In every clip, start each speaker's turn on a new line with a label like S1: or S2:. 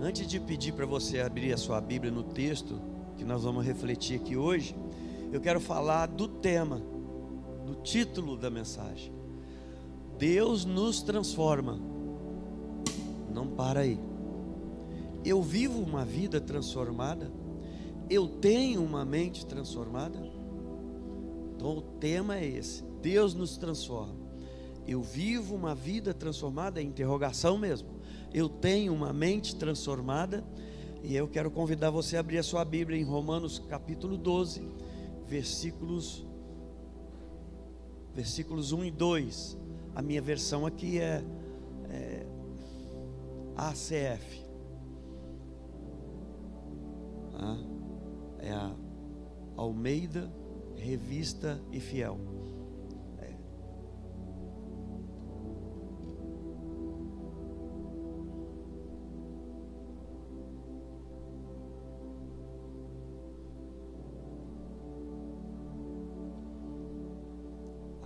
S1: Antes de pedir para você abrir a sua Bíblia no texto que nós vamos refletir aqui hoje, eu quero falar do tema, do título da mensagem. Deus nos transforma. Não para aí. Eu vivo uma vida transformada? Eu tenho uma mente transformada? Então o tema é esse: Deus nos transforma. Eu vivo uma vida transformada? É interrogação mesmo. Eu tenho uma mente transformada? E eu quero convidar você a abrir a sua Bíblia em Romanos capítulo 12, versículos 1 e 2. A minha versão aqui é ACF. É a Almeida, Revista e Fiel.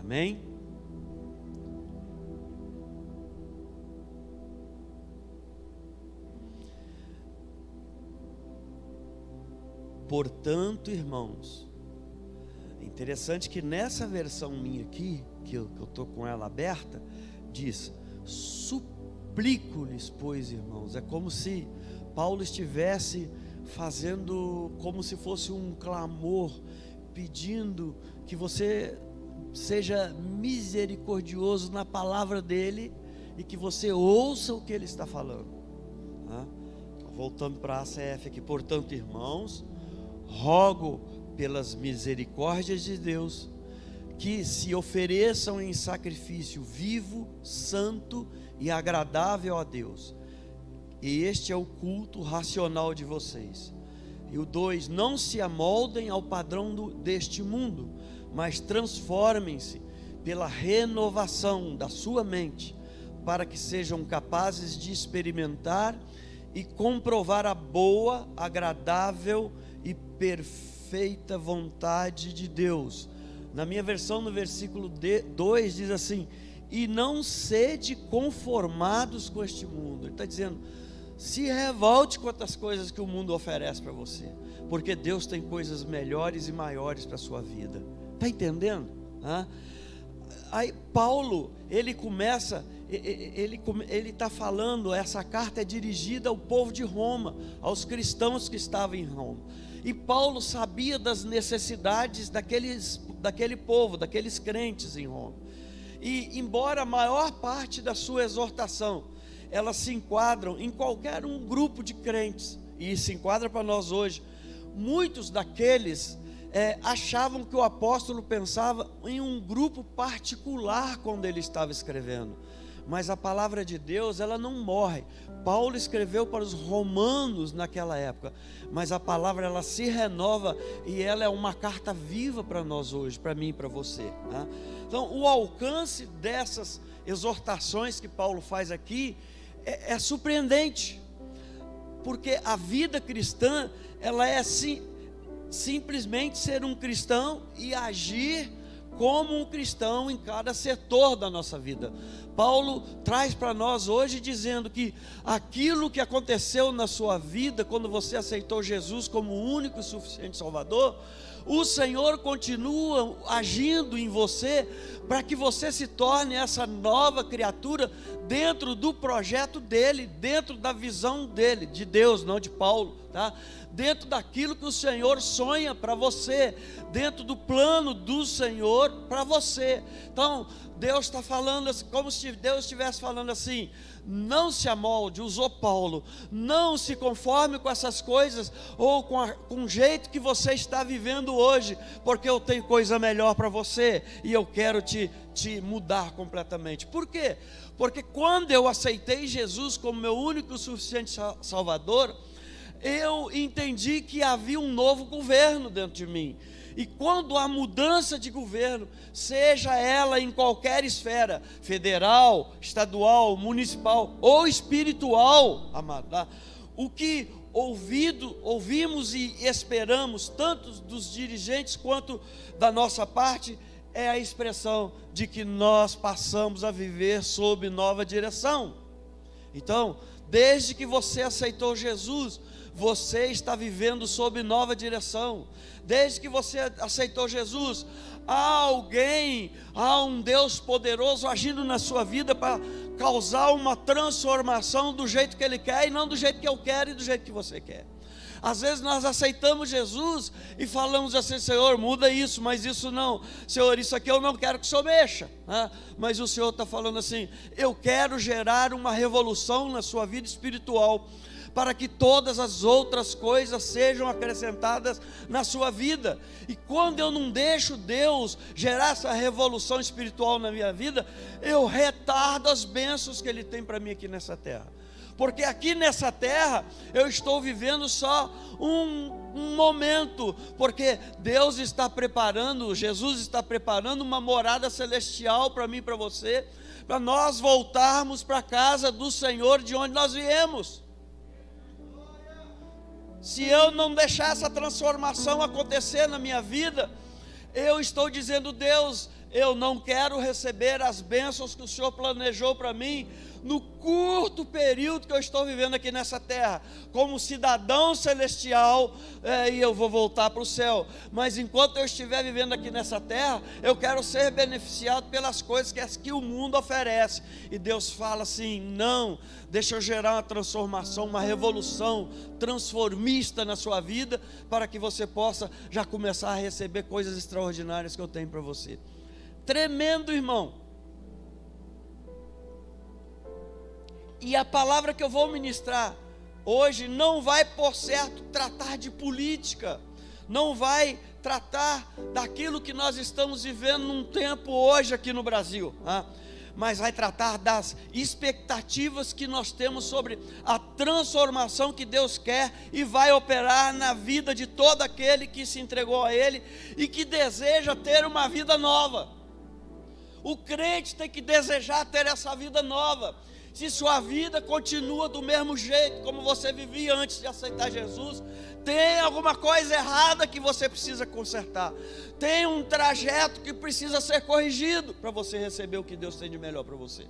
S1: Amém? Portanto, irmãos, é interessante que nessa versão minha aqui, que eu estou com ela aberta, diz: suplico-lhes, pois, irmãos. É como se Paulo estivesse fazendo, como se fosse um clamor, pedindo que você seja misericordioso na palavra dele e que você ouça o que ele está falando. Voltando para a ACF aqui. Portanto, irmãos, rogo pelas misericórdias de Deus que se ofereçam em sacrifício vivo, santo e agradável a Deus. E este é o culto racional de vocês. E o 2: não se amoldem ao padrão deste mundo, mas transformem-se pela renovação da sua mente, para que sejam capazes de experimentar e comprovar a boa, agradável e perfeita vontade de Deus. Na minha versão, no versículo 2, diz assim: e não sede conformados com este mundo. Ele está dizendo: se revolte com as coisas que o mundo oferece para você, porque Deus tem coisas melhores e maiores para a sua vida. Está entendendo? Aí Paulo, ele começa, ele está falando, essa carta é dirigida ao povo de Roma, aos cristãos que estavam em Roma. E Paulo sabia das necessidades daquele povo, daqueles crentes em Roma. E embora a maior parte da sua exortação, elas se enquadram em qualquer um grupo de crentes, e se enquadra para nós hoje, muitos daqueles achavam que o apóstolo pensava em um grupo particular quando ele estava escrevendo. Mas a palavra de Deus, ela não morre. Paulo escreveu para os romanos naquela época, mas a palavra, ela se renova e ela é uma carta viva para nós hoje, para mim e para você. Então, o alcance dessas exortações que Paulo faz aqui é surpreendente, porque a vida cristã, ela é assim, simplesmente ser um cristão e agir como um cristão em cada setor da nossa vida. Paulo traz para nós hoje dizendo que aquilo que aconteceu na sua vida quando você aceitou Jesus como o único e suficiente Salvador, o Senhor continua agindo em você para que você se torne essa nova criatura dentro do projeto dele, dentro da visão dele, de Deus, não de Paulo, tá? Dentro daquilo que o Senhor sonha para você, dentro do plano do Senhor para você. Então, Deus está falando assim, como se Deus estivesse falando assim: não se amolde, usou Paulo, não se conforme com essas coisas, ou com o jeito que você está vivendo hoje, porque eu tenho coisa melhor para você, e eu quero te mudar completamente. Por quê? Porque quando eu aceitei Jesus como meu único e suficiente Salvador, eu entendi que havia um novo governo dentro de mim. E quando há mudança de governo, seja ela em qualquer esfera, federal, estadual, municipal ou espiritual, amado, o que ouvimos e esperamos, tanto dos dirigentes quanto da nossa parte, é a expressão de que nós passamos a viver sob nova direção. Então, Desde que você aceitou Jesus, você está vivendo sob nova direção. Desde que você aceitou Jesus, há um Deus poderoso agindo na sua vida para causar uma transformação do jeito que Ele quer, e não do jeito que eu quero e do jeito que você quer. Às vezes nós aceitamos Jesus e falamos assim: Senhor, muda isso, mas isso não. Senhor, isso aqui eu não quero que o Senhor mexa. Mas o Senhor está falando assim: eu quero gerar uma revolução na sua vida espiritual, para que todas as outras coisas sejam acrescentadas na sua vida. E quando eu não deixo Deus gerar essa revolução espiritual na minha vida, eu retardo as bênçãos que Ele tem para mim aqui nessa terra. Porque aqui nessa terra eu estou vivendo só um momento, porque Deus está preparando, Jesus está preparando uma morada celestial para mim e para você, para nós voltarmos para a casa do Senhor, de onde nós viemos. Se eu não deixar essa transformação acontecer na minha vida, eu estou dizendo: Deus, eu não quero receber as bênçãos que o Senhor planejou para mim, no curto período que eu estou vivendo aqui nessa terra, como cidadão celestial, e eu vou voltar para o céu. Mas enquanto eu estiver vivendo aqui nessa terra, eu quero ser beneficiado pelas coisas que o mundo oferece. E Deus fala assim: não, deixa eu gerar uma transformação, uma revolução transformista na sua vida, para que você possa já começar a receber coisas extraordinárias que eu tenho para você. Tremendo, irmão. E a palavra que eu vou ministrar hoje não vai, por certo, tratar de política, não vai tratar daquilo que nós estamos vivendo num tempo hoje aqui no Brasil, mas vai tratar das expectativas que nós temos sobre a transformação que Deus quer e vai operar na vida de todo aquele que se entregou a Ele e que deseja ter uma vida nova. O crente tem que desejar ter essa vida nova. Se sua vida continua do mesmo jeito como você vivia antes de aceitar Jesus, tem alguma coisa errada que você precisa consertar, tem um trajeto que precisa ser corrigido para você receber o que Deus tem de melhor para você.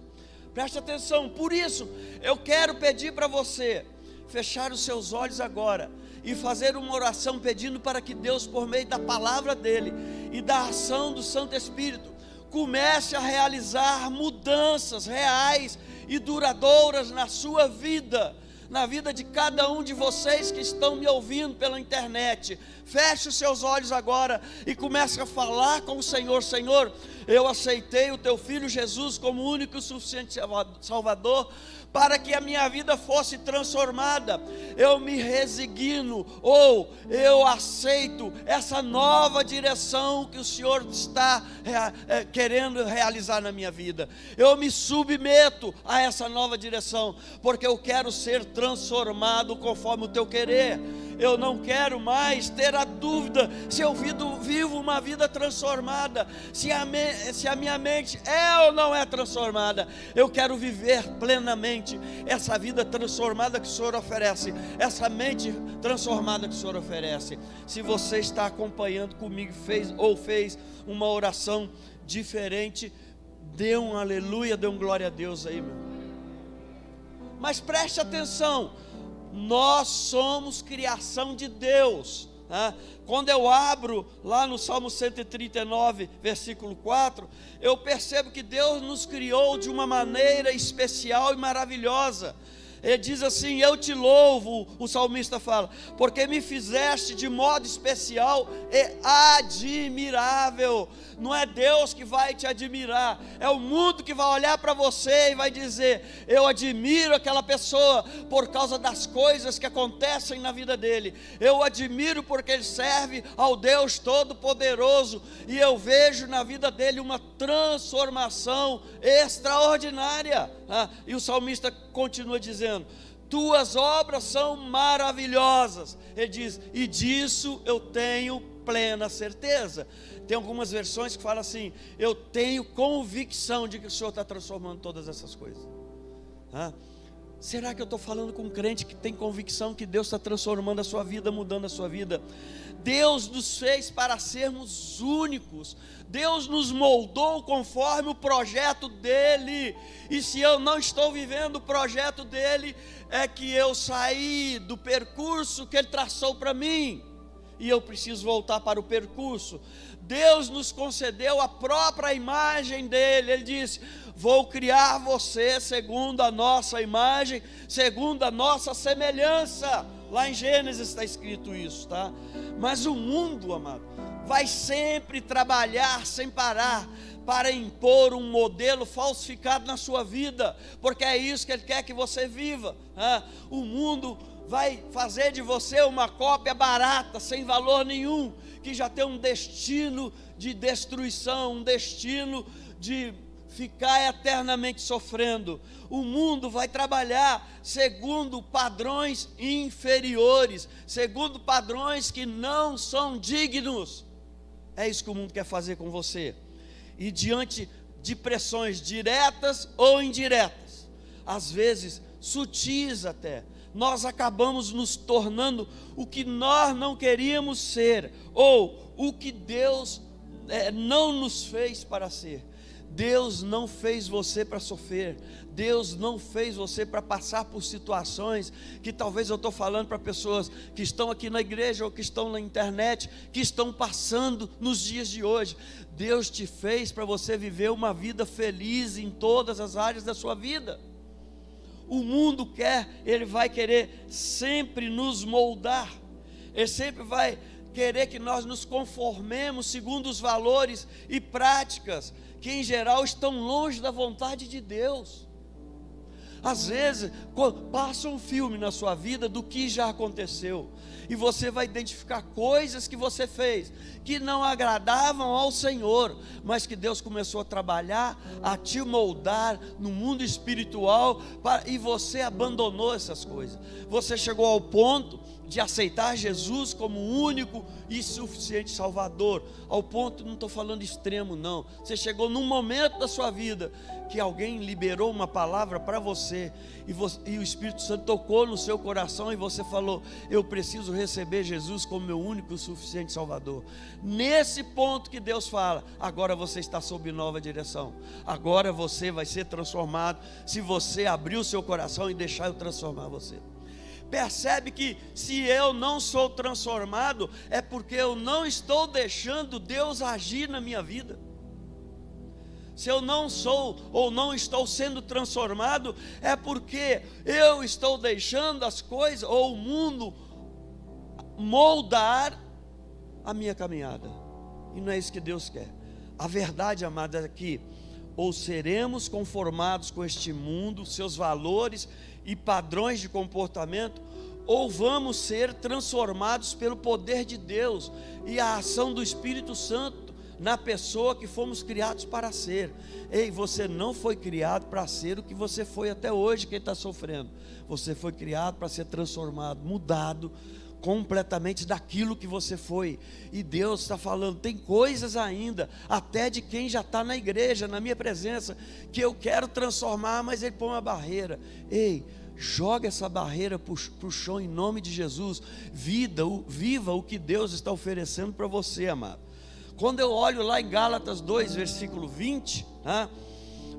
S1: Preste atenção. Por isso eu quero pedir para você fechar os seus olhos agora e fazer uma oração pedindo para que Deus, por meio da palavra dele e da ação do Santo Espírito, comece a realizar mudanças reais e duradouras na sua vida, na vida de cada um de vocês que estão me ouvindo pela internet. Feche os seus olhos agora e comece a falar com o Senhor: Senhor, eu aceitei o teu Filho Jesus como único e suficiente Salvador, para que a minha vida fosse transformada. Eu me resigno, ou eu aceito essa nova direção que o Senhor está querendo realizar na minha vida. Eu me submeto a essa nova direção, porque eu quero ser transformado conforme o teu querer. Eu não quero mais ter a dúvida se eu vivo uma vida transformada, se a minha mente é ou não é transformada. Eu quero viver plenamente essa vida transformada que o Senhor oferece, essa mente transformada que o Senhor oferece. Se você está acompanhando comigo, fez uma oração diferente, dê um aleluia, dê um glória a Deus aí, meu. Mas preste atenção, nós somos criação de Deus. Quando eu abro lá no Salmo 139, versículo 4, eu percebo que Deus nos criou de uma maneira especial e maravilhosa. Ele diz assim: eu te louvo, o salmista fala, porque me fizeste de modo especial e admirável. Não é Deus que vai te admirar, é o mundo que vai olhar para você e vai dizer: eu admiro aquela pessoa por causa das coisas que acontecem na vida dele. Eu admiro porque ele serve ao Deus Todo-Poderoso, e eu vejo na vida dele uma transformação extraordinária. E o salmista continua dizendo: tuas obras são maravilhosas. Ele diz: e disso eu tenho plena certeza. Tem algumas versões que falam assim: eu tenho convicção de que o Senhor está transformando todas essas coisas. Será que eu estou falando com um crente que tem convicção que Deus está transformando a sua vida, mudando a sua vida? Deus nos fez para sermos únicos. Deus nos moldou conforme o projeto dEle. E se eu não estou vivendo o projeto dEle, é que eu saí do percurso que Ele traçou para mim. E eu preciso voltar para o percurso. Deus nos concedeu a própria imagem dEle. Ele disse: vou criar você segundo a nossa imagem, segundo a nossa semelhança. Lá em Gênesis está escrito isso, tá? Mas o mundo, amado, vai sempre trabalhar sem parar para impor um modelo falsificado na sua vida, porque é isso que ele quer que você viva. O mundo vai fazer de você uma cópia barata, sem valor nenhum, que já tem um destino de destruição, um destino de ficar eternamente sofrendo. O mundo vai trabalhar segundo padrões inferiores, segundo padrões que não são dignos. É isso que o mundo quer fazer com você. E diante de pressões diretas ou indiretas, às vezes sutis até, nós acabamos nos tornando o que nós não queríamos ser, ou o que Deus não nos fez para ser. Deus não fez você para sofrer. Deus não fez você para passar por situações que talvez eu estou falando para pessoas que estão aqui na igreja ou que estão na internet, que estão passando nos dias de hoje. Deus te fez para você viver uma vida feliz em todas as áreas da sua vida. O mundo ele vai querer sempre nos moldar. Ele sempre vai querer que nós nos conformemos segundo os valores e práticas que em geral estão longe da vontade de Deus. Às vezes passa um filme na sua vida do que já aconteceu, e você vai identificar coisas que você fez que não agradavam ao Senhor, mas que Deus começou a trabalhar, a te moldar no mundo espiritual, e você abandonou essas coisas. Você chegou ao ponto de aceitar Jesus como o único e suficiente Salvador, ao ponto, não estou falando extremo não, você chegou num momento da sua vida que alguém liberou uma palavra para você, e o Espírito Santo tocou no seu coração, e você falou: eu preciso receber Jesus como meu único e suficiente Salvador. Nesse ponto que Deus fala: agora você está sob nova direção, agora você vai ser transformado, se você abrir o seu coração e deixar eu transformar você. Percebe que se eu não sou transformado, é porque eu não estou deixando Deus agir na minha vida. Se eu não sou ou não estou sendo transformado, é porque eu estou deixando as coisas ou o mundo moldar a minha caminhada. E não é isso que Deus quer. A verdade, amada, é que ou seremos conformados com este mundo, seus valores e padrões de comportamento, ou vamos ser transformados pelo poder de Deus e a ação do Espírito Santo na pessoa que fomos criados para ser. Ei, você não foi criado para ser o que você foi até hoje, quem está sofrendo. Você foi criado para ser transformado, mudado completamente daquilo que você foi. E Deus está falando: tem coisas ainda, até de quem já está na igreja, na minha presença, que eu quero transformar, mas Ele põe uma barreira. Ei, joga essa barreira para o chão em nome de Jesus. Viva o que Deus está oferecendo para você, amado. Quando eu olho lá em Gálatas 2, versículo 20,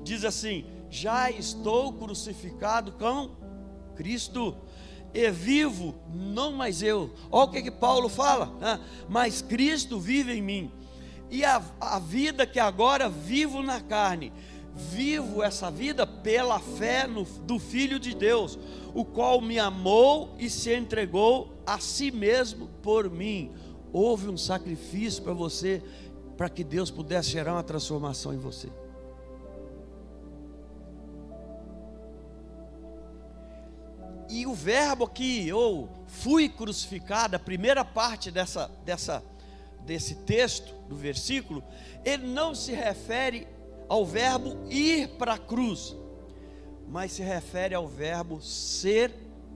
S1: diz assim: já estou crucificado com Cristo, e vivo, não mais eu. Olha o que Paulo fala: mas Cristo vive em mim, e a vida que agora vivo na carne, vivo essa vida pela fé do Filho de Deus, o qual me amou e se entregou a si mesmo por mim. Houve um sacrifício para você, para que Deus pudesse gerar uma transformação em você. E o verbo aqui, ou fui crucificado, a primeira parte desse texto, do versículo, ele não se refere ao verbo ir para a cruz, mas se refere ao verbo ser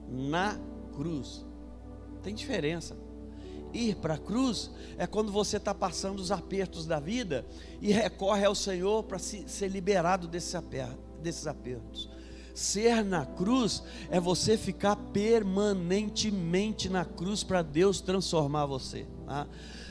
S1: na cruz. Tem diferença. Ir para a cruz é quando você está passando os apertos da vida e recorre ao Senhor para ser liberado desses apertos. Ser na cruz é você ficar permanentemente na cruz para Deus transformar você, tá?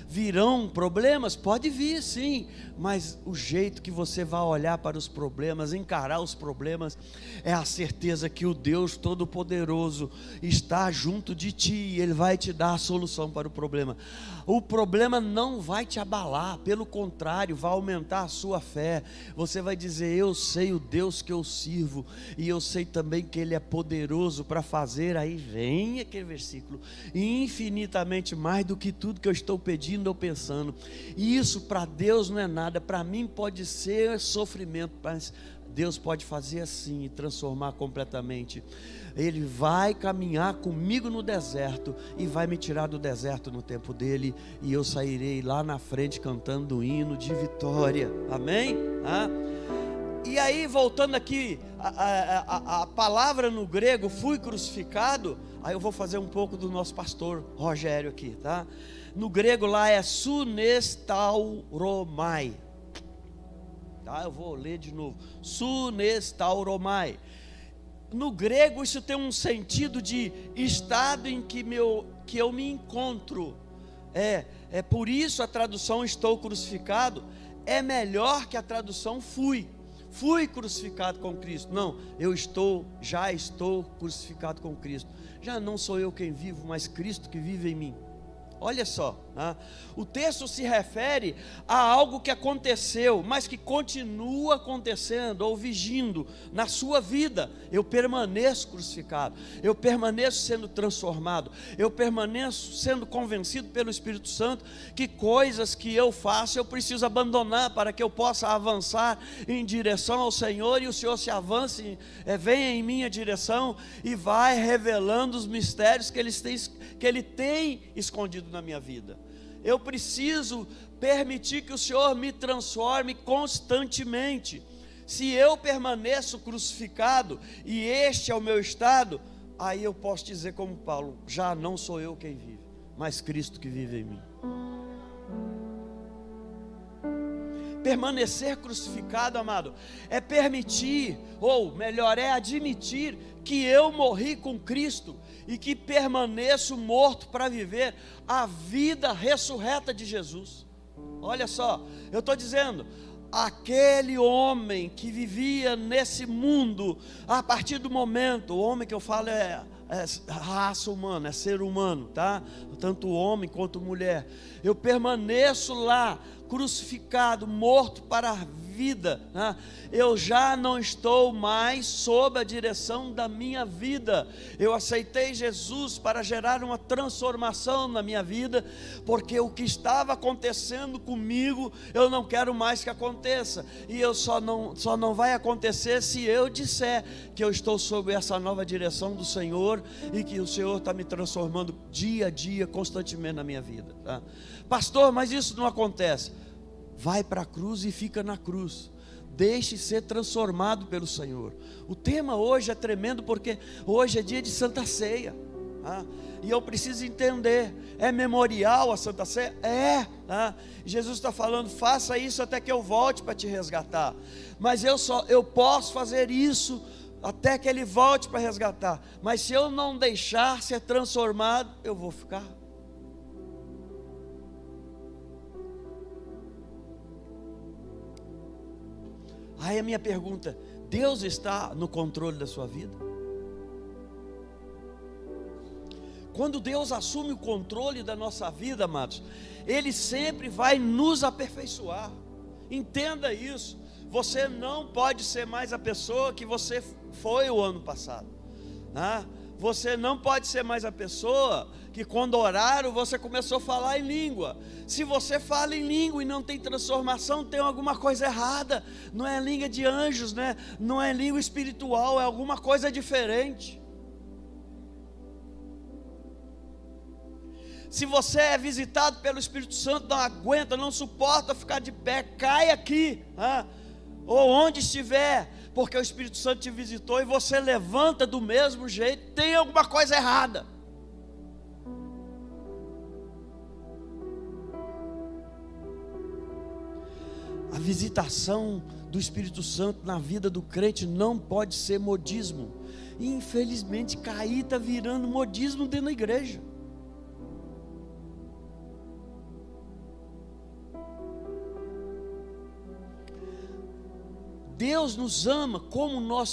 S1: Virão problemas? Pode vir sim, mas o jeito que você vai olhar para os problemas, encarar os problemas, é a certeza que o Deus Todo-Poderoso está junto de ti e Ele vai te dar a solução para o problema. O problema não vai te abalar, pelo contrário, vai aumentar a sua fé. Você vai dizer: eu sei o Deus que eu sirvo, e eu sei também que Ele é poderoso para fazer, aí vem aquele versículo, infinitamente mais do que tudo que eu estou pedindo ou pensando. E isso para Deus não é nada, para mim pode ser sofrimento, mas Deus pode fazer assim e transformar completamente. Ele vai caminhar comigo no deserto e vai me tirar do deserto no tempo dele, e eu sairei lá na frente cantando um hino de vitória. Amém? E aí, voltando aqui, a palavra no grego, fui crucificado. Aí eu vou fazer um pouco do nosso pastor Rogério aqui, tá? No grego lá é sunestauromai, tá? Eu vou ler de novo, sunestauromai. No grego isso tem um sentido de estado em que eu me encontro. É por isso a tradução estou crucificado é melhor que a tradução fui crucificado com Cristo. Não, já estou crucificado com Cristo. Já não sou eu quem vivo, mas Cristo que vive em mim. Olha só, o texto se refere a algo que aconteceu, mas que continua acontecendo ou vigindo na sua vida. Eu permaneço crucificado, eu permaneço sendo transformado, eu permaneço sendo convencido pelo Espírito Santo que coisas que eu faço eu preciso abandonar para que eu possa avançar em direção ao Senhor, e o Senhor se avance, venha em minha direção e vai revelando os mistérios que Ele tem escondido na minha vida. Eu preciso permitir que o Senhor me transforme constantemente. Se eu permaneço crucificado e este é o meu estado, aí eu posso dizer como Paulo: já não sou eu quem vive, mas Cristo que vive em mim. Permanecer crucificado, amado, é permitir, ou melhor, é admitir que eu morri com Cristo e que permaneço morto para viver a vida ressurreta de Jesus. Olha só, eu estou dizendo, aquele homem que vivia nesse mundo, a partir do momento, o homem que eu falo é raça humana, é ser humano, tá? Tanto homem quanto mulher. Eu permaneço lá, crucificado, morto para a vida, né? Eu já não estou mais sob a direção da minha vida. Eu aceitei Jesus para gerar uma transformação na minha vida, porque o que estava acontecendo comigo, eu não quero mais que aconteça, e eu só não vai acontecer se eu disser que eu estou sob essa nova direção do Senhor, e que o Senhor está me transformando dia a dia, constantemente na minha vida, tá? Pastor, mas isso não acontece. Vai para a cruz e fica na cruz. Deixe ser transformado pelo Senhor. O tema hoje é tremendo, porque hoje é dia de Santa Ceia, e eu preciso entender, é memorial a Santa Ceia? Jesus está falando: faça isso até que eu volte para te resgatar. Mas eu posso fazer isso até que Ele volte para resgatar. Mas se eu não deixar ser transformado, eu vou ficar. Aí a minha pergunta: Deus está no controle da sua vida? Quando Deus assume o controle da nossa vida, amados, Ele sempre vai nos aperfeiçoar. Entenda isso. Você não pode ser mais a pessoa que você foi o ano passado, Você não pode ser mais a pessoa que quando oraram você começou a falar em língua. Se você fala em língua e não tem transformação, tem alguma coisa errada. Não é língua de anjos, né? Não é língua espiritual, é alguma coisa diferente. Se você é visitado pelo Espírito Santo, não aguenta, não suporta ficar de pé, cai aqui, ou onde estiver, porque o Espírito Santo te visitou e você levanta do mesmo jeito, tem alguma coisa errada. A visitação do Espírito Santo na vida do crente não pode ser modismo. E infelizmente cair está virando modismo dentro da igreja. Deus nos ama como nós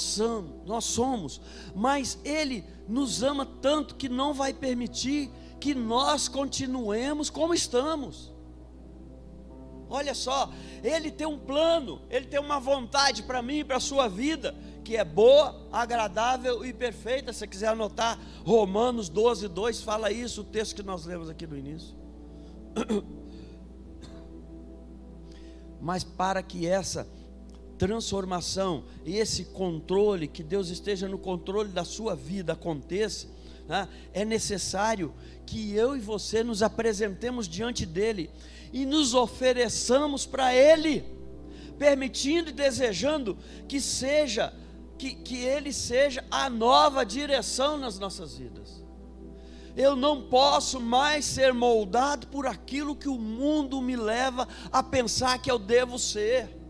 S1: somos, mas Ele nos ama tanto que não vai permitir que nós continuemos como estamos. Olha só, Ele tem um plano, Ele tem uma vontade para mim e para a sua vida, que é boa, agradável e perfeita. Se você quiser anotar, Romanos 12:2 fala isso, o texto que nós lemos aqui no início. Mas para que essa transformação e esse controle, que Deus esteja no controle da sua vida, aconteça, né? É necessário que eu e você nos apresentemos diante dEle e nos ofereçamos para Ele, permitindo e desejando que Ele seja a nova direção nas nossas vidas. Eu não posso mais ser moldado por aquilo que o mundo me leva a pensar que eu devo ser.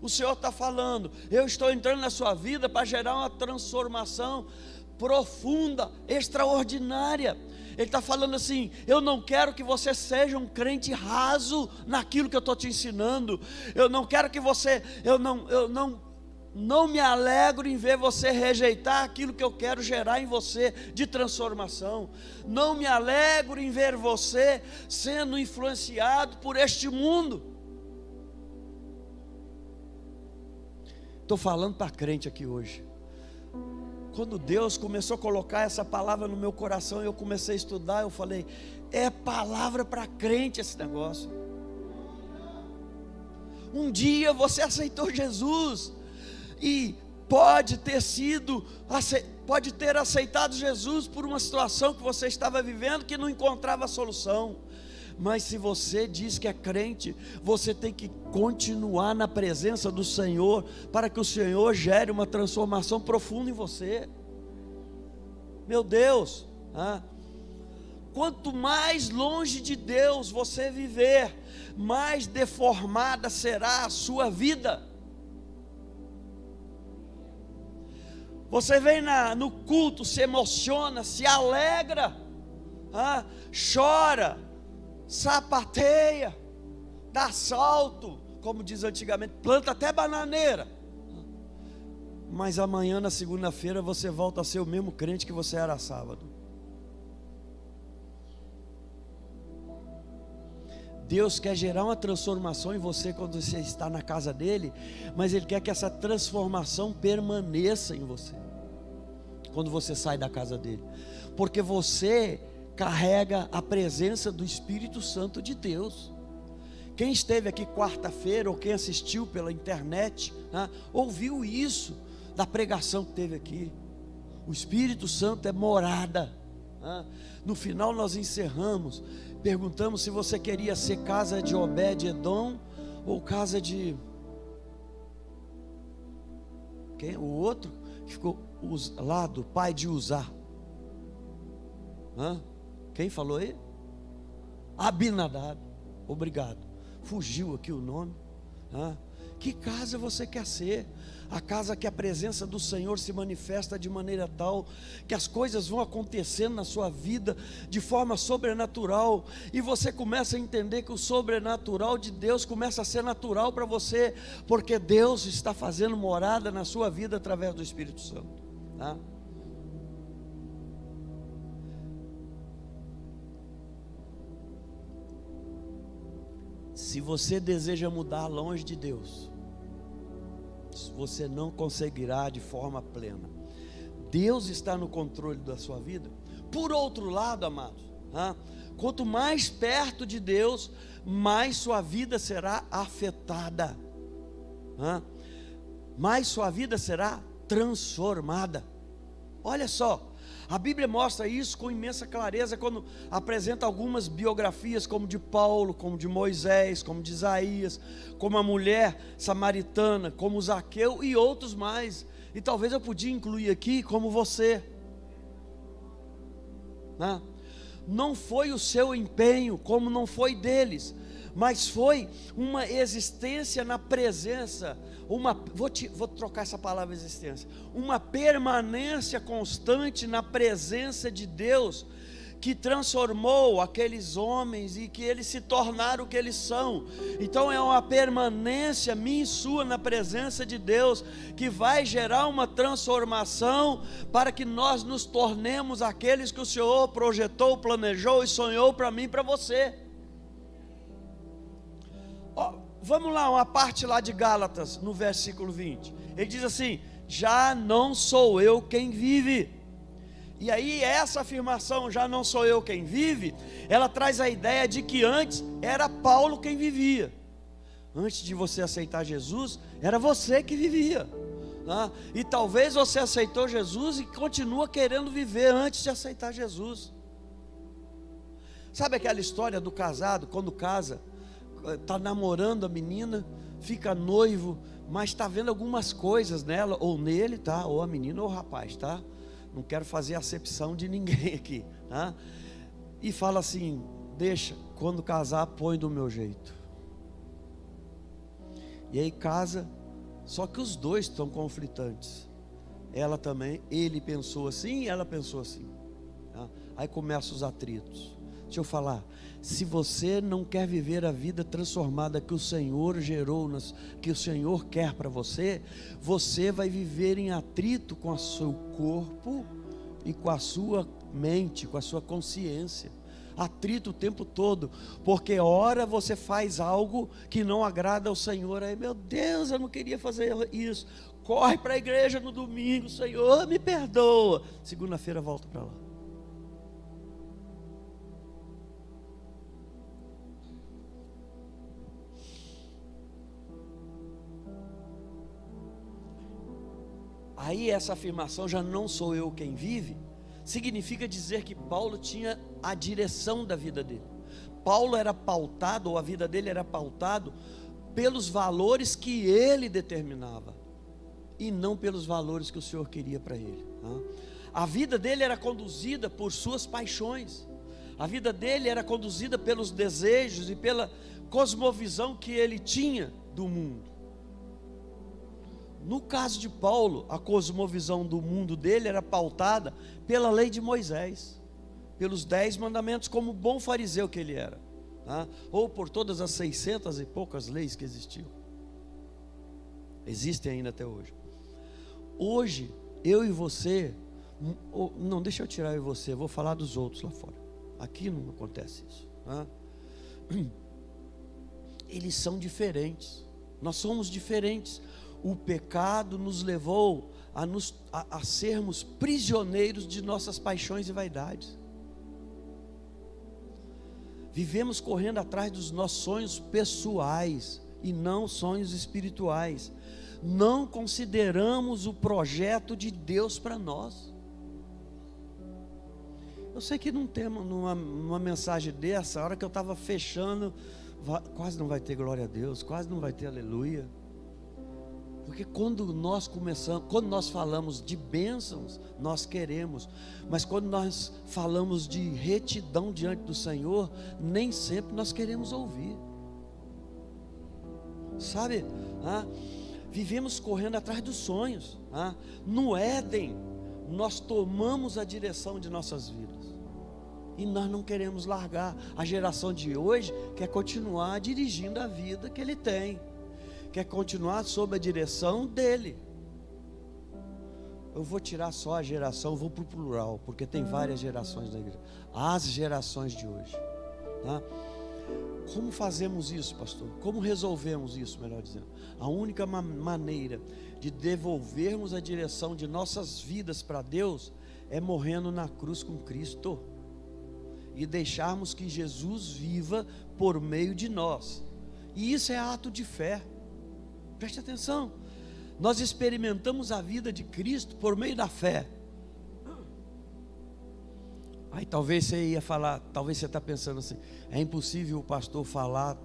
S1: O Senhor está falando, eu estou entrando na sua vida para gerar uma transformação profunda, extraordinária. Ele está falando assim, eu não quero que você seja um crente raso naquilo que eu estou te ensinando. Eu não quero que você, eu não me alegro em ver você rejeitar aquilo que eu quero gerar em você de transformação. Não me alegro em ver você sendo influenciado por este mundo. Estou falando para crente aqui hoje. Quando Deus começou a colocar essa palavra no meu coração, eu comecei a estudar, eu falei, é palavra para crente esse negócio. Um dia você aceitou Jesus, e pode ter aceitado Jesus por uma situação que você estava vivendo, que não encontrava solução. Mas se você diz que é crente, você tem que continuar na presença do Senhor, para que o Senhor gere uma transformação profunda em você. Meu Deus, quanto mais longe de Deus você viver, mais deformada será a sua vida. Você vem no culto, se emociona, se alegra, chora, sapateia, dá salto, como diz antigamente, planta até bananeira. Mas amanhã, na segunda-feira, você volta a ser o mesmo crente que você era sábado. Deus quer gerar uma transformação em você quando você está na casa dele, mas Ele quer que essa transformação permaneça em você quando você sai da casa dele, porque você carrega a presença do Espírito Santo de Deus. Quem esteve aqui quarta-feira, ou quem assistiu pela internet, ouviu isso da pregação que teve aqui. O Espírito Santo é morada. No final nós encerramos, perguntamos se você queria ser casa de Obed-Edom ou casa de quem? O outro que ficou lá do pai de Uzá. Quem falou aí? Abinadab. Obrigado. Fugiu aqui o nome. Que casa você quer ser? A casa que a presença do Senhor se manifesta de maneira tal que as coisas vão acontecendo na sua vida de forma sobrenatural, e você começa a entender que o sobrenatural de Deus começa a ser natural para você, porque Deus está fazendo morada na sua vida através do Espírito Santo. Se você deseja mudar longe de Deus, você não conseguirá de forma plena. Deus está no controle da sua vida. Por outro lado, amados, quanto mais perto de Deus, mais sua vida será afetada, mais sua vida será transformada. Olha só, a Bíblia mostra isso com imensa clareza quando apresenta algumas biografias, como de Paulo, como de Moisés, como de Isaías, como a mulher samaritana, como Zaqueu e outros mais. E talvez eu podia incluir aqui como você. Não foi o seu empenho, como não foi deles, mas foi uma existência na presença, vou trocar essa palavra existência, uma permanência constante na presença de Deus, que transformou aqueles homens e que eles se tornaram o que eles são. Então é uma permanência minha e sua na presença de Deus, que vai gerar uma transformação para que nós nos tornemos aqueles que o Senhor projetou, planejou e sonhou para mim e para você. Vamos lá, uma parte lá de Gálatas, no versículo 20, ele diz assim: já não sou eu quem vive. E aí essa afirmação, já não sou eu quem vive, ela traz a ideia de que antes era Paulo quem vivia. Antes de você aceitar Jesus, era você que vivia, né? E talvez você aceitou Jesus e continua querendo viver antes de aceitar Jesus. Sabe aquela história do casado, quando casa, está namorando a menina, fica noivo, mas está vendo algumas coisas nela, ou nele, tá? Ou a menina ou o rapaz, tá? Não quero fazer acepção de ninguém aqui, tá? E fala assim: deixa, quando casar, põe do meu jeito. E aí casa, só que os dois estão conflitantes. Ela também, ele pensou assim, ela pensou assim, tá? Aí começam os atritos. Deixa eu falar, se você não quer viver a vida transformada que o Senhor gerou, que o Senhor quer para você, você vai viver em atrito com o seu corpo e com a sua mente, com a sua consciência. Atrito o tempo todo, porque ora você faz algo que não agrada ao Senhor, aí, meu Deus, eu não queria fazer isso, corre para a igreja no domingo, Senhor, me perdoa, segunda-feira volta para lá. Aí essa afirmação, já não sou eu quem vive, significa dizer que Paulo tinha a direção da vida dele. Paulo era pautado, ou a vida dele era pautado pelos valores que ele determinava, e não pelos valores que o Senhor queria para ele, né? A vida dele era conduzida por suas paixões, a vida dele era conduzida pelos desejos e pela cosmovisão que ele tinha do mundo. No caso de Paulo, a cosmovisão do mundo dele era pautada pela lei de Moisés, pelos 10 mandamentos, como bom fariseu que ele era, tá? Ou por todas as 600 e poucas leis que existem ainda até hoje. Hoje, eu e você, não, deixa eu tirar eu e você, vou falar dos outros lá fora. Aqui não acontece isso, tá? Eles são diferentes, nós somos diferentes. O pecado nos levou a sermos prisioneiros de nossas paixões e vaidades. Vivemos correndo atrás dos nossos sonhos pessoais e não sonhos espirituais. Não consideramos o projeto de Deus para nós. Eu sei que não temos numa mensagem dessa, a hora que eu estava fechando, quase não vai ter glória a Deus, quase não vai ter aleluia. Porque quando nós falamos de bênçãos, nós queremos, mas quando nós falamos de retidão diante do Senhor, nem sempre nós queremos ouvir, sabe? Vivemos correndo atrás dos sonhos. No Éden, nós tomamos a direção de nossas vidas, e nós não queremos largar. A geração de hoje quer continuar dirigindo a vida que ele tem, quer continuar sob a direção dele. Eu vou tirar só a geração, vou para o plural, porque tem várias gerações da igreja. As gerações de hoje, tá? Como fazemos isso, pastor? Como resolvemos isso, melhor dizendo? A única maneira de devolvermos a direção de nossas vidas para Deus é morrendo na cruz com Cristo e deixarmos que Jesus viva por meio de nós. E isso é ato de fé. Preste atenção, nós experimentamos a vida de Cristo por meio da fé. Aí talvez você ia falar, talvez você está pensando assim: é impossível o pastor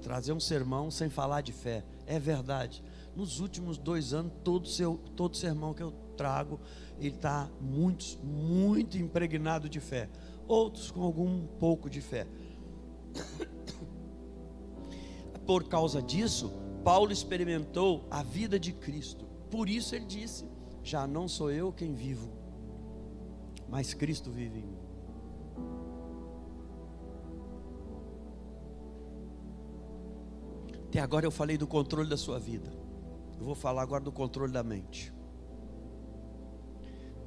S1: trazer um sermão sem falar de fé. É verdade. Nos últimos 2 anos, todo sermão que eu trago, ele está muito impregnado de fé. Outros com algum pouco de fé. por causa disso, Paulo experimentou a vida de Cristo. Por isso ele disse: já não sou eu quem vivo, mas Cristo vive em mim. Até agora eu falei do controle da sua vida. Eu vou falar agora do controle da mente.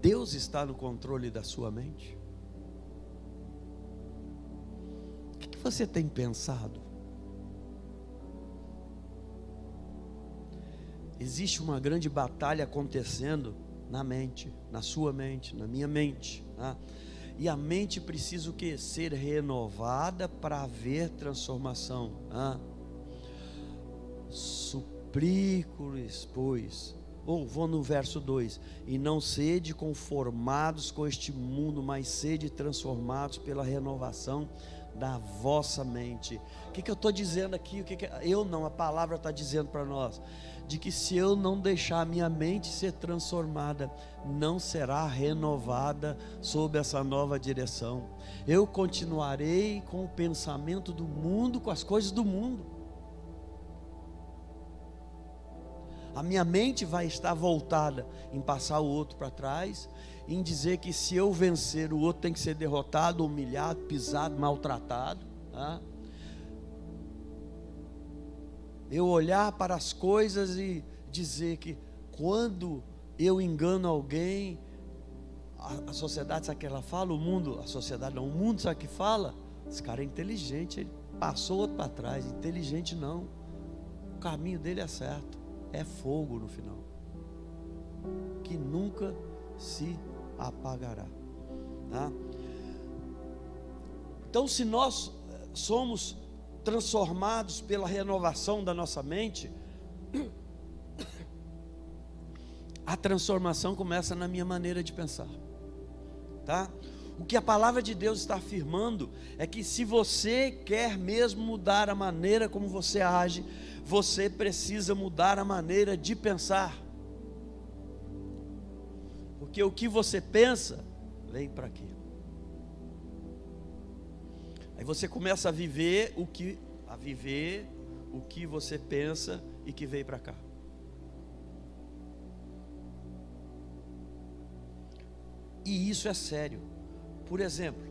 S1: Deus está no controle da sua mente? O que você tem pensado? Existe uma grande batalha acontecendo na mente, na sua mente, na minha mente, né? E a mente precisa o quê? Ser renovada para haver transformação, né? Suplico-lhes, pois, vou no verso 2: e não sede conformados com este mundo, mas sede transformados pela renovação da vossa mente. O que eu estou dizendo aqui? A palavra está dizendo para nós, de que se eu não deixar a minha mente ser transformada, não será renovada sob essa nova direção. Eu continuarei com o pensamento do mundo, com as coisas do mundo. A minha mente vai estar voltada em passar o outro para trás, em dizer que se eu vencer, o outro tem que ser derrotado, humilhado, pisado, maltratado, tá? Eu olhar para as coisas e dizer que quando eu engano alguém, a sociedade sabe o que ela fala? O mundo, a sociedade não, o mundo sabe o que fala? Esse cara é inteligente, ele passou outro para trás. Inteligente não, o caminho dele é certo. É fogo no final, que nunca se apagará, tá? Então, se nós somos transformados pela renovação da nossa mente, a transformação começa na minha maneira de pensar, tá? O que a palavra de Deus está afirmando é que se você quer mesmo mudar a maneira como você age, você precisa mudar a maneira de pensar. Porque o que você pensa, vem para aqui. Aí você começa a viver o que você pensa e que veio para cá. E isso é sério. Por exemplo,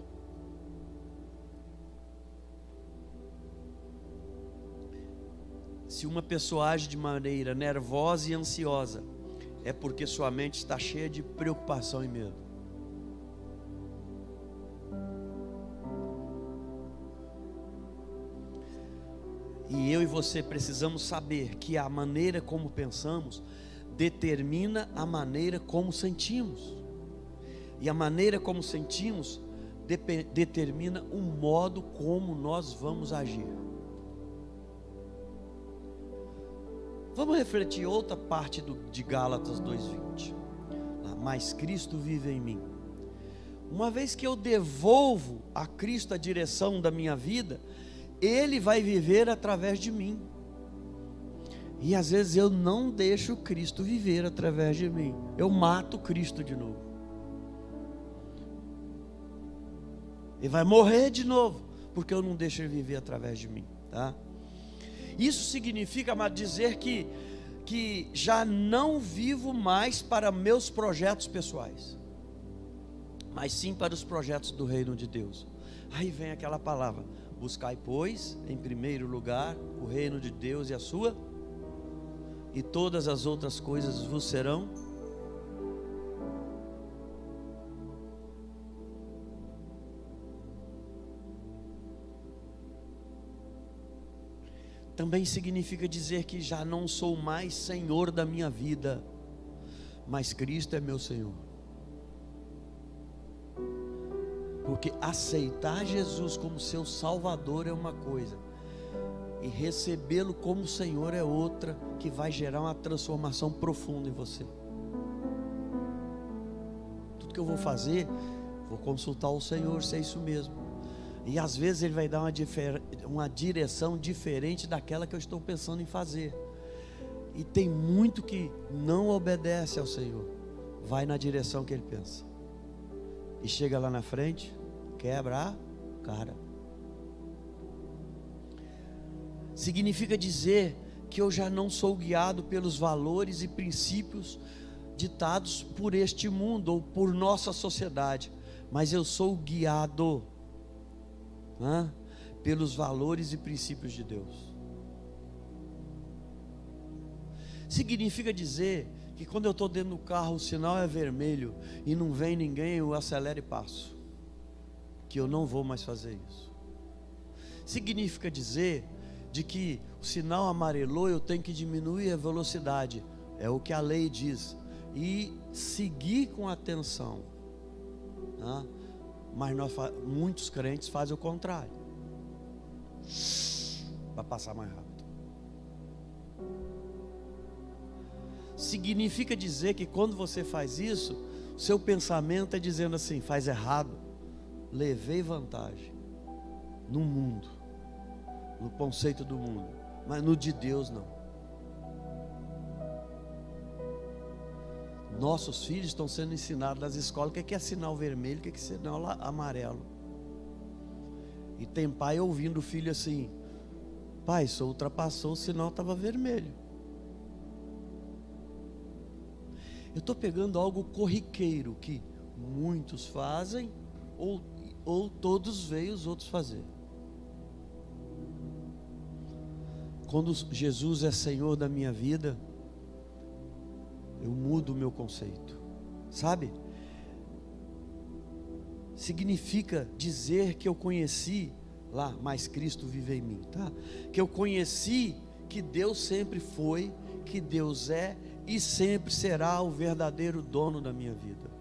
S1: se uma pessoa age de maneira nervosa e ansiosa, é porque sua mente está cheia de preocupação e medo. E eu e você precisamos saber que a maneira como pensamos determina a maneira como sentimos. E a maneira como sentimos determina o modo como nós vamos agir. Vamos refletir outra parte de Gálatas 2:20. Mas Cristo vive em mim. Uma vez que eu devolvo a Cristo a direção da minha vida, Ele vai viver através de mim. E às vezes eu não deixo Cristo viver através de mim. Eu mato Cristo de novo. Ele vai morrer de novo, porque eu não deixo Ele viver através de mim, tá? Isso significa, amado, dizer que já não vivo mais para meus projetos pessoais, mas sim para os projetos do reino de Deus. Aí vem aquela palavra: buscai, pois, em primeiro lugar o reino de Deus e todas as outras coisas vos serão. Também significa dizer que já não sou mais Senhor da minha vida, mas Cristo é meu Senhor. Porque aceitar Jesus como seu Salvador é uma coisa, e recebê-lo como Senhor é outra, que vai gerar uma transformação profunda em você. Tudo que eu vou fazer, vou consultar o Senhor se é isso mesmo. E às vezes Ele vai dar uma direção diferente daquela que eu estou pensando em fazer. E tem muito que não obedece ao Senhor, vai na direção que Ele pensa, e chega lá na frente, quebra a cara. Significa dizer que eu já não sou guiado pelos valores e princípios ditados por este mundo ou por nossa sociedade, mas eu sou guiado pelos valores e princípios de Deus. Significa dizer que quando eu estou dentro do carro, o sinal é vermelho e não vem ninguém, eu acelero e passo, que eu não vou mais fazer isso. Significa dizer de que o sinal amarelou, eu tenho que diminuir a velocidade, é o que a lei diz, e seguir com atenção, mas muitos crentes fazem o contrário, para passar mais rápido. Significa dizer que quando você faz isso, seu pensamento é dizendo assim: faz errado, levei vantagem no mundo, no conceito do mundo, mas no de Deus não. Nossos filhos estão sendo ensinados nas escolas o que é sinal vermelho, o que é sinal amarelo. E tem pai ouvindo o filho assim: pai, só ultrapassou, o sinal estava vermelho. Eu estou pegando algo corriqueiro que muitos fazem, ou todos veem os outros fazer. Quando Jesus é Senhor da minha vida, eu mudo o meu conceito, sabe? Significa dizer que eu conheci lá, mas Cristo vive em mim, tá? Que eu conheci que Deus sempre foi, que Deus é e sempre será o verdadeiro dono da minha vida.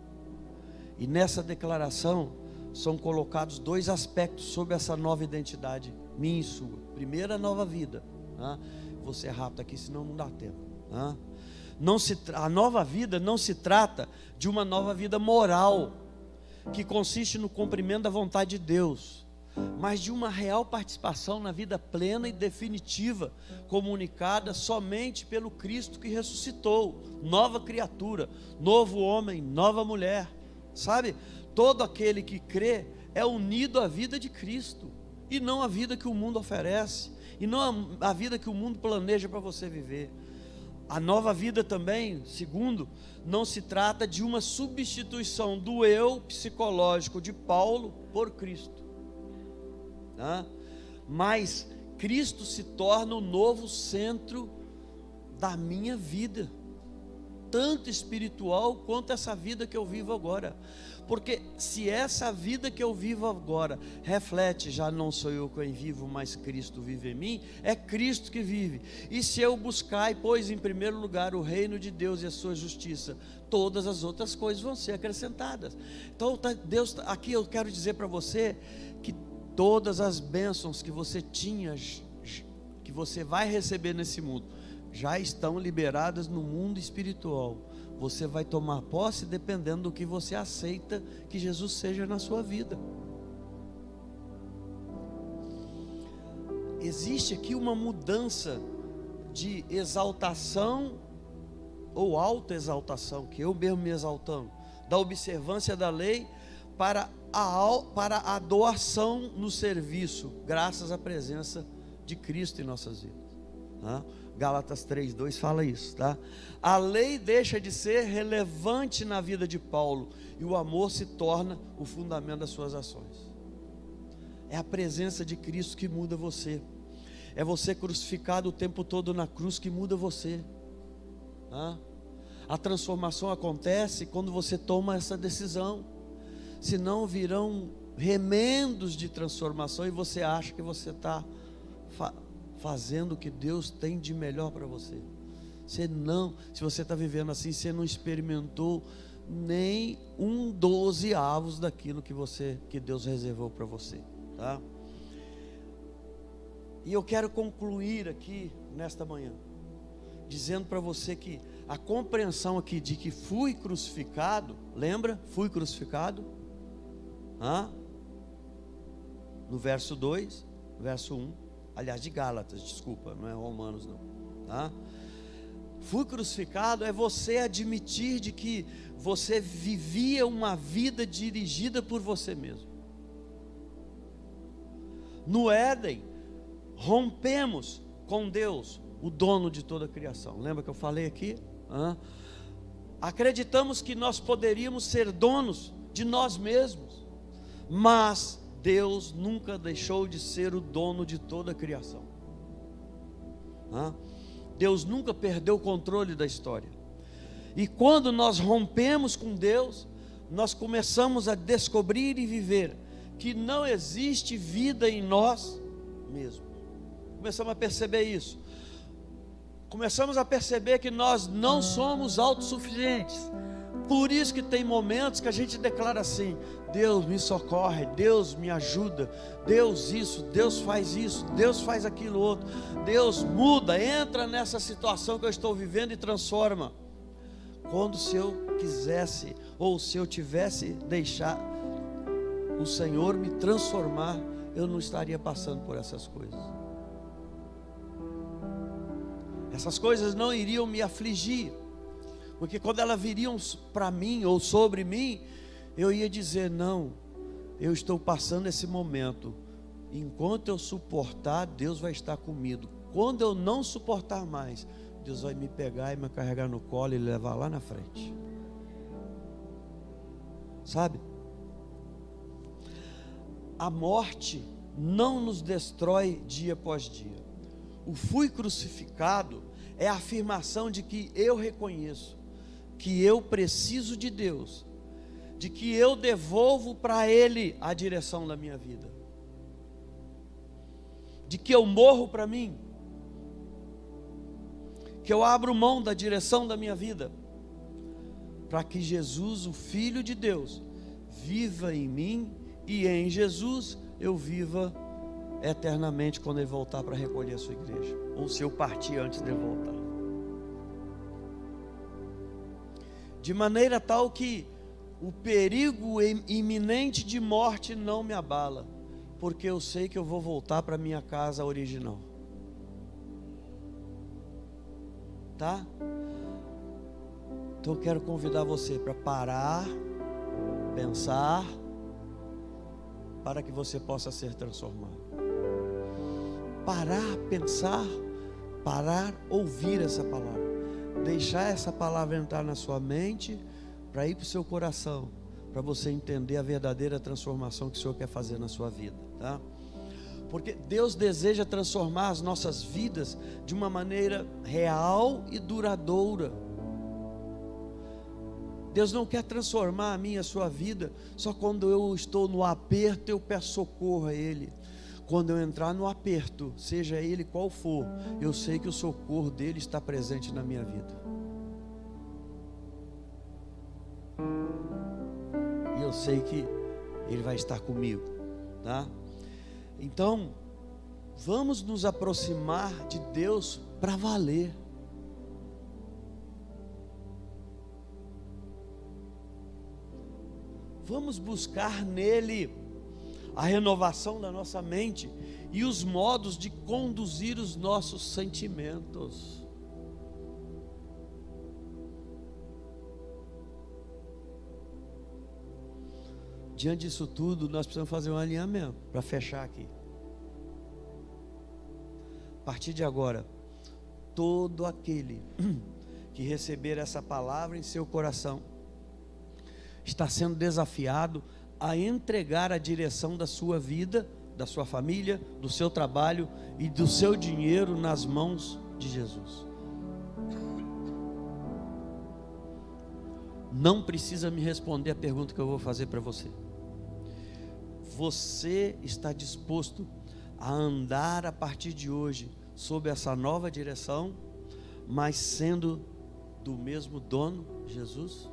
S1: E nessa declaração são colocados dois aspectos sobre essa nova identidade, minha e sua. Primeiro, a nova vida. Vou ser rápido aqui, senão não dá tempo. A nova vida não se trata de uma nova vida moral, que consiste no cumprimento da vontade de Deus, mas de uma real participação na vida plena e definitiva, comunicada somente pelo Cristo que ressuscitou, nova criatura, novo homem, nova mulher, sabe? Todo aquele que crê é unido à vida de Cristo, e não à vida que o mundo oferece, e não à vida que o mundo planeja para você viver. A nova vida também, segundo, não se trata de uma substituição do eu psicológico de Paulo por Cristo, mas Cristo se torna o novo centro da minha vida, tanto espiritual quanto essa vida que eu vivo agora. Porque se essa vida que eu vivo agora reflete, já não sou eu quem vivo, mas Cristo vive em mim, é Cristo que vive. E se eu buscar, pois em primeiro lugar o reino de Deus e a sua justiça, todas as outras coisas vão ser acrescentadas. Então Deus, aqui eu quero dizer para você que todas as bênçãos que você tinha, que você vai receber nesse mundo, já estão liberadas no mundo espiritual. Você vai tomar posse dependendo do que você aceita que Jesus seja na sua vida. Existe aqui uma mudança de exaltação ou autoexaltação, que eu mesmo me exaltando, da observância da lei para a doação no serviço, graças à presença de Cristo em nossas vidas. Gálatas 3:2 fala isso, tá? A lei deixa de ser relevante na vida de Paulo e o amor se torna o fundamento das suas ações. É a presença de Cristo que muda você. É você crucificado o tempo todo na cruz que muda você. A transformação acontece quando você toma essa decisão. Senão virão remendos de transformação e você acha que você está fazendo o que Deus tem de melhor para você. Se você está vivendo assim, você não experimentou nem 1/12 daquilo que Deus reservou para você, tá? E eu quero concluir aqui nesta manhã dizendo para você que a compreensão aqui de que fui crucificado, lembra? Fui crucificado, no verso 2, verso 1. Aliás, de Gálatas, desculpa, não é Romanos não, Fui crucificado é você admitir de que você vivia uma vida dirigida por você mesmo. No Éden, rompemos com Deus, o dono de toda a criação. Lembra que eu falei aqui? Acreditamos que nós poderíamos ser donos de nós mesmos, mas Deus nunca deixou de ser o dono de toda a criação. Deus nunca perdeu o controle da história. E quando nós rompemos com Deus, nós começamos a descobrir e viver que não existe vida em nós mesmos. Começamos a perceber isso. Começamos a perceber que nós não somos autossuficientes. Por isso que tem momentos que a gente declara assim: Deus me socorre, Deus me ajuda, Deus isso, Deus faz aquilo outro. Deus muda, entra nessa situação que eu estou vivendo e transforma. Quando se eu quisesse, ou se eu tivesse deixar o Senhor me transformar, eu não estaria passando por essas coisas. Essas coisas não iriam me afligir, porque quando elas viriam para mim ou sobre mim, eu ia dizer: não, eu estou passando esse momento, enquanto eu suportar, Deus vai estar comigo. Quando eu não suportar mais, Deus vai me pegar e me carregar no colo e levar lá na frente. Sabe? A morte não nos destrói dia após dia. O fui crucificado é a afirmação de que eu reconheço que eu preciso de Deus, de que eu devolvo para Ele a direção da minha vida, de que eu morro para mim, que eu abro mão da direção da minha vida, para que Jesus, o Filho de Deus, viva em mim, e em Jesus eu viva eternamente quando Ele voltar para recolher a sua igreja, ou se eu partir antes de voltar. De maneira tal que o perigo iminente de morte não me abala, porque eu sei que eu vou voltar para minha casa original. Tá? Então eu quero convidar você para parar, pensar, para que você possa ser transformado. Parar, pensar, parar, ouvir essa palavra, deixar essa palavra entrar na sua mente, para ir para o seu coração, para você entender a verdadeira transformação que o Senhor quer fazer na sua vida, tá? Porque Deus deseja transformar as nossas vidas de uma maneira real e duradoura. Deus não quer transformar a minha e a sua vida só quando eu estou no aperto, eu peço socorro a Ele. Quando eu entrar no aperto, seja ele qual for, eu sei que o socorro dele está presente na minha vida. E eu sei que Ele vai estar comigo, tá? Então, vamos nos aproximar de Deus para valer. Vamos buscar nele a renovação da nossa mente e os modos de conduzir os nossos sentimentos. Diante disso tudo, nós precisamos fazer um alinhamento para fechar aqui. A partir de agora, todo aquele que receber essa palavra em seu coração está sendo desafiado a entregar a direção da sua vida, da sua família, do seu trabalho e do seu dinheiro nas mãos de Jesus. Não precisa me responder a pergunta que eu vou fazer para você. Você está disposto a andar a partir de hoje sob essa nova direção, mas sendo do mesmo dono, Jesus?